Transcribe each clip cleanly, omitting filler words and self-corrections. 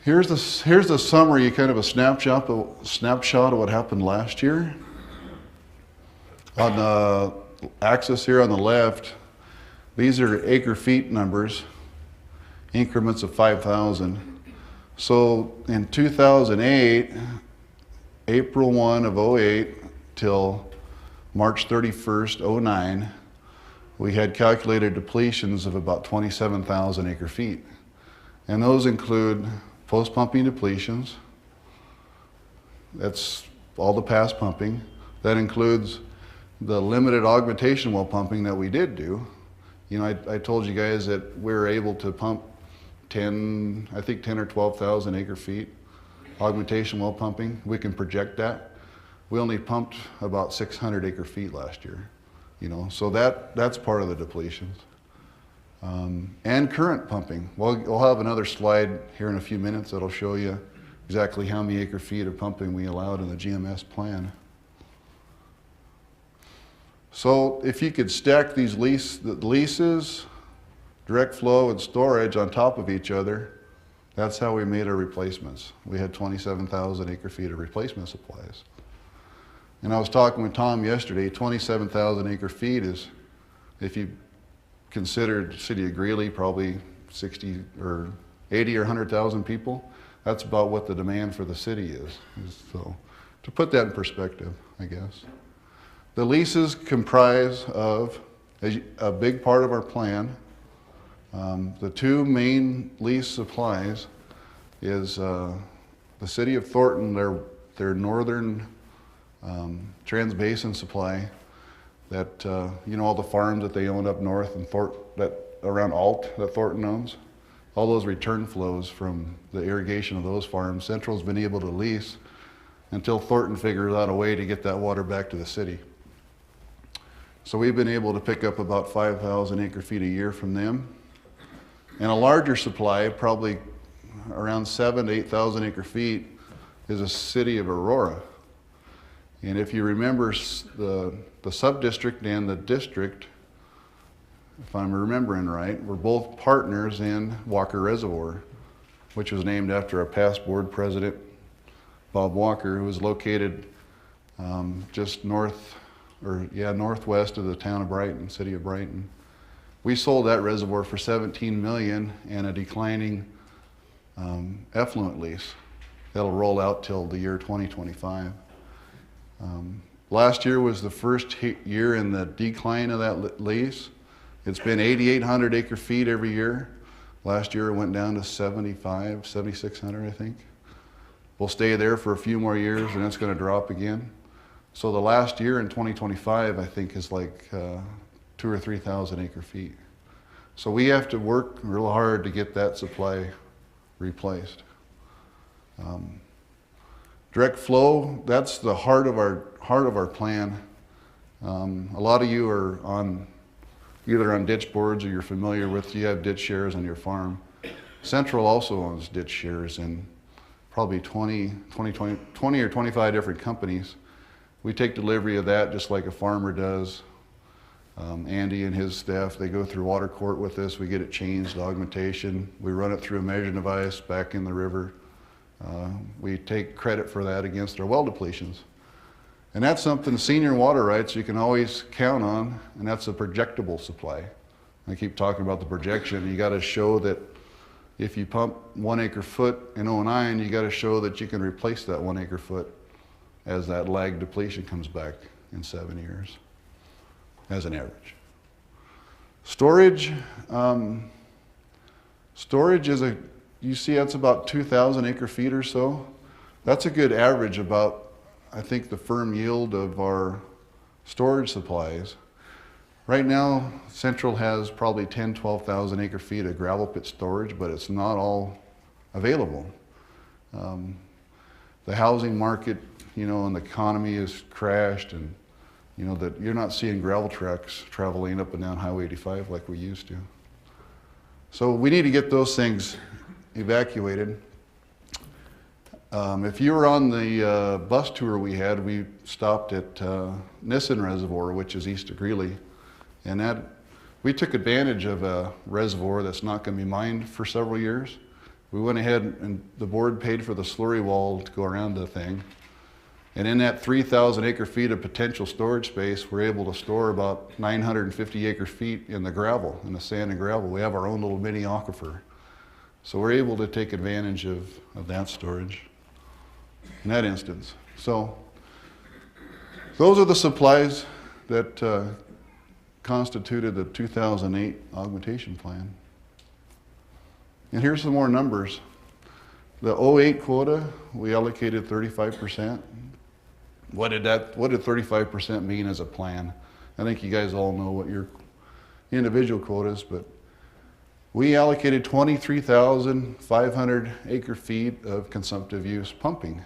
Here's the summary, kind of a snapshot of what happened last year. On the axis here on the left, these are acre-feet numbers, increments of 5,000. So in 2008, April 1 of '08 till March 31st, '09, we had calculated depletions of about 27,000 acre-feet. And those include post-pumping depletions. That's all the past pumping. That includes the limited augmentation well pumping that we did do. You know, I told you guys that we were able to pump 10 or 12,000 acre-feet augmentation well pumping. We can project that. We only pumped about 600 acre-feet last year. You know, so that's part of the depletions. And current pumping. We'll have another slide here in a few minutes that'll show you exactly how many acre-feet of pumping we allowed in the GMS plan. So if you could stack these leases, direct flow, and storage on top of each other, that's how we made our replacements. We had 27,000 acre-feet of replacement supplies. And I was talking with Tom yesterday, 27,000 acre-feet is, if you considered the city of Greeley, probably 60 or 80 or 100,000 people, that's about what the demand for the city is. So to put that in perspective, I guess. The leases comprise of a big part of our plan. The two main lease supplies is the city of Thornton, their northern trans-basin supply, that you know, all the farms that they own up north and around Alt that Thornton owns, all those return flows from the irrigation of those farms, Central's been able to lease until Thornton figures out a way to get that water back to the city. So we've been able to pick up about 5,000 acre-feet a year from them. And a larger supply, probably around 7,000 to 8,000 acre-feet, is the city of Aurora. And if you remember, the sub-district and the district, if I'm remembering right, were both partners in Walker Reservoir, which was named after our past board president, Bob Walker, who was located just northwest of the town of Brighton, city of Brighton. We sold that reservoir for $17 million and a declining effluent lease that'll roll out till the year 2025. Last year was the first year in the decline of that lease. It's been 8,800 acre-feet every year. Last year it went down to 7,600, I think. We'll stay there for a few more years and it's going to drop again. So the last year in 2025, I think, is like 2,000 or 3,000 acre-feet. So we have to work real hard to get that supply replaced. Direct flow, that's the heart of our plan. A lot of you are either on ditch boards or you're familiar with, you have ditch shares on your farm. Central also owns ditch shares in probably 20 or 25 different companies. We take delivery of that just like a farmer does. Andy and his staff, they go through water court with us. We get it changed, augmentation. We run it through a measuring device back in the river. We take credit for that against our well depletions. And that's something senior water rights you can always count on, and that's a projectable supply. I keep talking about the projection. You got to show that if you pump 1 acre-foot in '09, you got to show that you can replace that 1 acre-foot as that lag depletion comes back in 7 years, as an average. Storage, storage is you see that's about 2,000 acre-feet or so. That's a good average about, I think, the firm yield of our storage supplies. Right now, Central has probably 10,000, 12,000 acre-feet of gravel pit storage, but it's not all available. The housing market, you know, and the economy has crashed, and you know that you're not seeing gravel trucks traveling up and down Highway 85 like we used to. So we need to get those things evacuated. If you were on the bus tour we had, we stopped at Nissen Reservoir, which is east of Greeley, and we took advantage of a reservoir that's not going to be mined for several years, We went ahead and the board paid for the slurry wall to go around the thing. And in that 3,000 acre feet of potential storage space, we're able to store about 950 acre feet in the gravel, in the sand and gravel. We have our own little mini aquifer. So we're able to take advantage of that storage in that instance. So those are the supplies that constituted the 2008 augmentation plan. And here's some more numbers. The 08 quota, we allocated 35%. What did 35% mean as a plan? I think you guys all know what your individual quotas, but we allocated 23,500 acre feet of consumptive use pumping.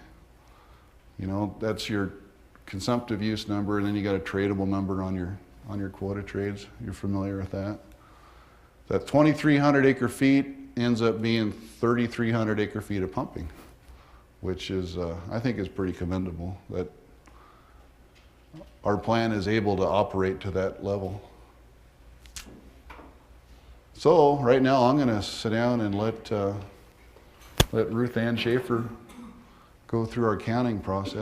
You know, that's your consumptive use number, and then you got a tradable number on your quota trades. You're familiar with that? That 2,300 acre feet ends up being 3,300 acre feet of pumping, which is, I think is pretty commendable that our plan is able to operate to that level. So right now I'm gonna sit down and let Ruth Ann Schaefer go through our counting process.